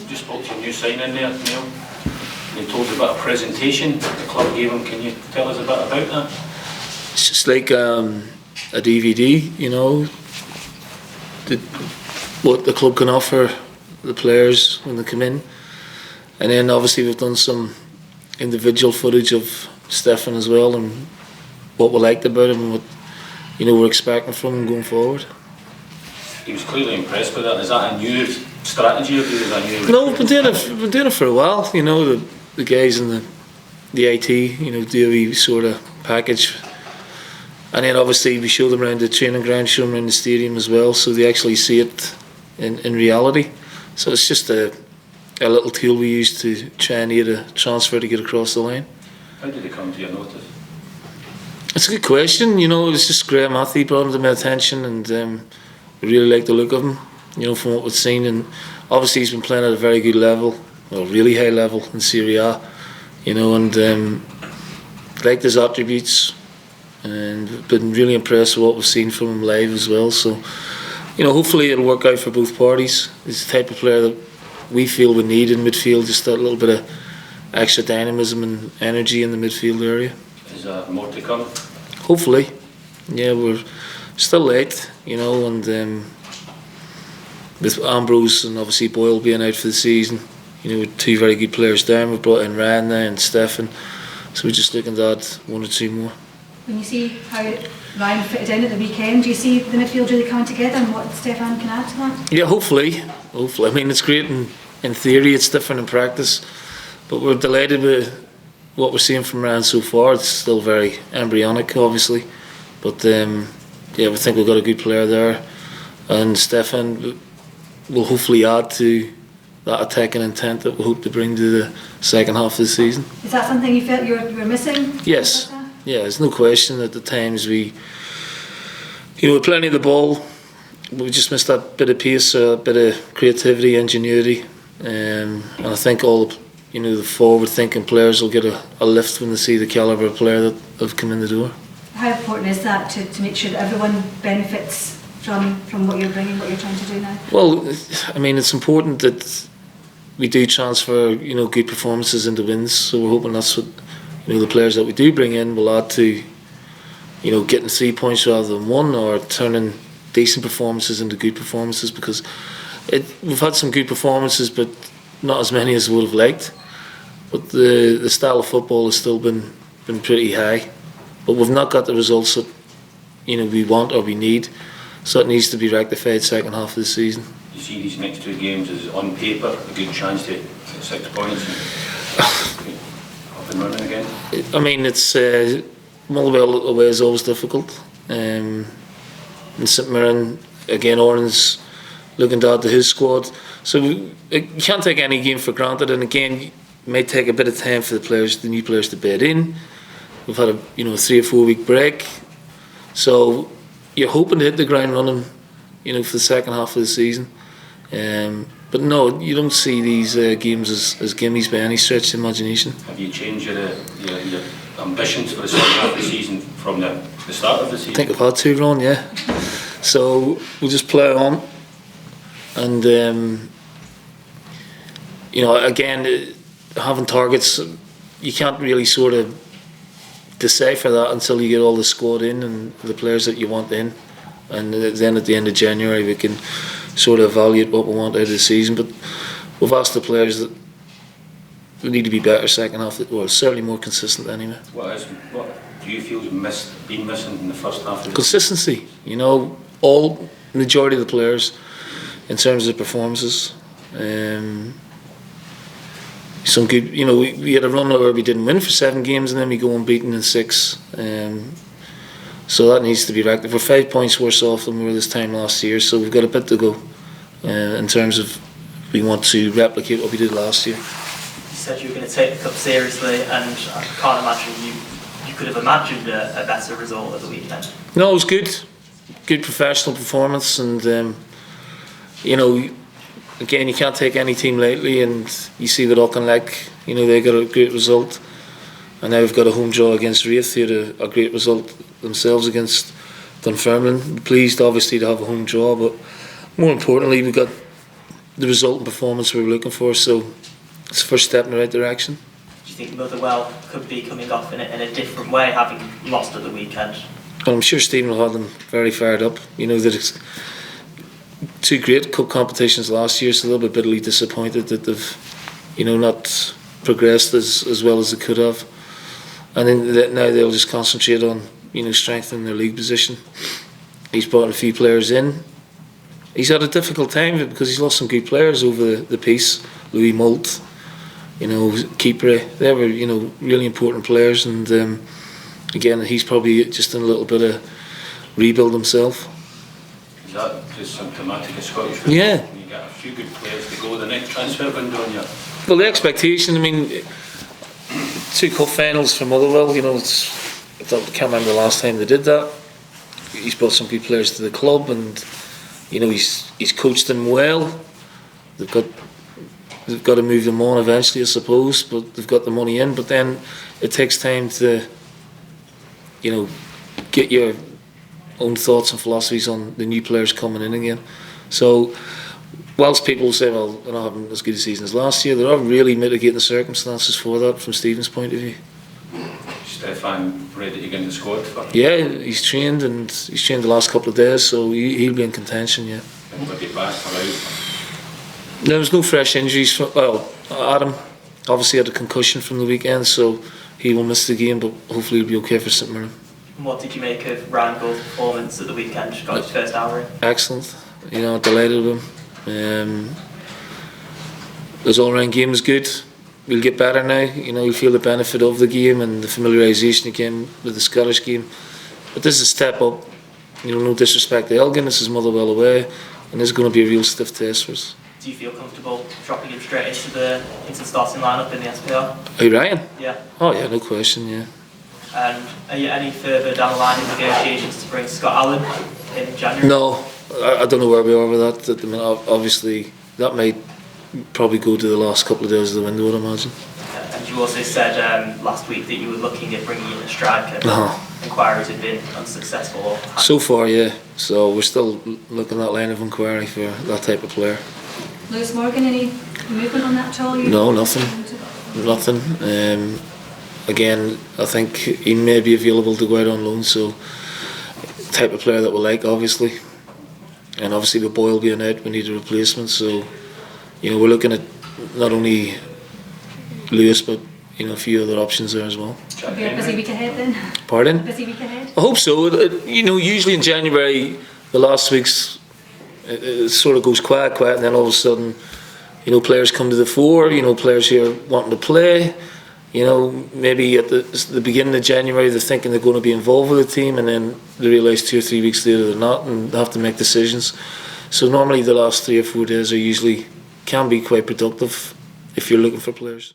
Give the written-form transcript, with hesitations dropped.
Just spoke to a new signing there, Neil. He told us about a presentation the club gave him. Can you tell us a bit about that? It's just like a DVD, you know, what the club can offer the players when they come in. And then obviously we've done some individual footage of Stefan as well, and what we liked about him and what, you know, we're expecting from him going forward. He was clearly impressed with that. Is that a new strategy of yours? No, we've been doing it for a while. You know, the guys in the IT, you know, do a wee sort of package, and then obviously we show them around the training ground, show them around the stadium as well, so they actually see it in reality. So it's just a little tool we use to try and aid a transfer to get across the line. How did it come to your notice? It's a good question. You know, it was just Graham Matthew brought him to my attention, and we really like the look of him, you know, from what we've seen. And obviously he's been playing at a very good level, well, really high level in Serie A, you know, and liked his attributes, and been really impressed with what we've seen from him live as well. So, you know, hopefully it'll work out for both parties. He's the type of player that we feel we need in midfield, just that little bit of extra dynamism and energy in the midfield area. Is there more to come? Hopefully, yeah, we're still late, you know, and with Ambrose and obviously Boyle being out for the season, you know, with two very good players down, we've brought in Ryan now and Stefan, so we're just looking to add one or two more. When you see how Ryan fitted in at the weekend, do you see the midfield really coming together and what Stefan can add to that? Yeah, hopefully. I mean, it's great in theory, it's different in practice, but we're delighted with what we're seeing from Ryan so far. It's still very embryonic, obviously, but yeah, we think we've got a good player there, and Stefan will hopefully add to that attacking intent that we hope to bring to the second half of the season. Is that something you felt you were missing? Yes. Yeah, there's no question at the times we, you know, with plenty of the ball, we just missed that bit of pace, a bit of creativity, ingenuity, and I think all, you know, the forward-thinking players will get a lift when they see the calibre of player that have come in the door. How important is that to make sure that everyone benefits from what you're bringing, what you're trying to do now? Well, I mean, it's important that we do transfer, you know, good performances into wins, so we're hoping that's what, you know, the players that we do bring in will add to, you know, getting 3 points rather than one, or turning decent performances into good performances, because we've had some good performances but not as many as we would have liked, but the style of football has still been pretty high, but we've not got the results that, you know, we want or we need, so it needs to be rectified second half of the season. You see these next two games as on paper a good chance to get 6 points and up and running again? I mean, it's Motherwell away is always difficult, and St Mirren again, Oran's looking to add to his squad, so you can't take any game for granted, and again it may take a bit of time for the new players to bed in. We've had a 3 or 4 week break, so you're hoping to hit the ground running, you know, for the second half of the season. But no, you don't see these games as gimmies by any stretch of the imagination. Have you changed your ambitions for the second half of the season from the start of the season? I think I've had to, Ron, yeah. So we'll just play on, and you know, again, having targets, you can't really sort of decipher that until you get all the squad in and the players that you want in, and then at the end of January we can sort of evaluate what we want out of the season. But we've asked the players that we need to be better second half, well, certainly more consistent anyway. What do you feel been missing in the first half of the consistency, you know, all majority of the players in terms of performances. Some good, you know, we had a run where we didn't win for 7 games and then we go unbeaten in 6. So that needs to be rectified. We're 5 points worse off than we were this time last year, so we've got a bit to go in terms of we want to replicate what we did last year. You said you were going to take the cup seriously, and I can't imagine you could have imagined a better result at the weekend. No, it was good professional performance, and you know, again, you can't take any team lightly, and you see that Auchinleck, you know, they got a great result, and now we've got a home draw against Raith, who had a great result themselves against Dunfermline. Pleased obviously to have a home draw, but more importantly we've got the resultant performance we were looking for. So it's the first step in the right direction. Do you think Motherwell could be coming off in a different way, having lost at the weekend? Well, I'm sure Stephen will have them very fired up. You know that it's two great cup competitions last year, so they'll be bitterly disappointed that they've, you know, not progressed as well as they could have. And then now they'll just concentrate on, you know, strengthening their league position. He's brought a few players in. He's had a difficult time of it because he's lost some good players over the piece. Louis Moult, you know, keeper. They were, you know, really important players, and again, he's probably just in a little bit of rebuild himself. Is that just symptomatic of Scottish football? Yeah. You get a few good players to go the next transfer window on you. Well, the expectation, I mean, 2 cup finals for Motherwell, you know, I can't remember the last time they did that. He's brought some good players to the club, and you know he's coached them well. They've got to move them on eventually, I suppose, but they've got the money in. But then it takes time to, you know, get your own thoughts and philosophies on the new players coming in again. So whilst people say, well, they're not having as good a season as last year, there are really mitigating the circumstances for that from Stephen's point of view. Stefan ready to get in the squad for? Yeah, he's trained the last couple of days, so he'll be in contention, yeah. Everybody back or out? There was no fresh injuries. Well, Adam obviously had a concussion from the weekend, so he will miss the game, but hopefully he'll be okay for St Mirren. What did you make of Ryan Gould's performance at the weekend? Got his first hour in. Excellent. You know, delighted with him. His all-round game was good. We'll get better now. You know, we feel the benefit of the game and the familiarisation again with the Scottish game. But this is a step up. You know, no disrespect to Elgin. This is Motherwell away, and this is going to be a real stiff test for us. Do you feel comfortable dropping him straight into the starting lineup in the SPL? Hey, Ryan? Yeah. Oh yeah, no question. Yeah. And are you any further down the line in negotiations to bring Scott Allen in January? No, I don't know where we are with that at the minute. Obviously, that might probably go to the last couple of days of the window, I'd imagine. And you also said last week that you were looking at bringing in a striker. Inquiries have been unsuccessful. So far, yeah. So we're still looking at that line of inquiry for that type of player. Lewis Morgan, any movement on that at all? No, nothing. Again, I think he may be available to go out on loan, so type of player that we like, obviously. And obviously with Boyle being out, we need a replacement, so you know, we're looking at not only Lewis, but you know, a few other options there as well. It'll be a busy week ahead then. Pardon? Busy week ahead. I hope so. You know, usually in January, the last weeks, it sort of goes quiet, and then all of a sudden, you know, players come to the fore. You know, players here wanting to play. You know, maybe at the beginning of January they're thinking they're going to be involved with the team, and then they realise 2 or 3 weeks later they're not, and they have to make decisions. So normally the last 3 or 4 days can be quite productive if you're looking for players.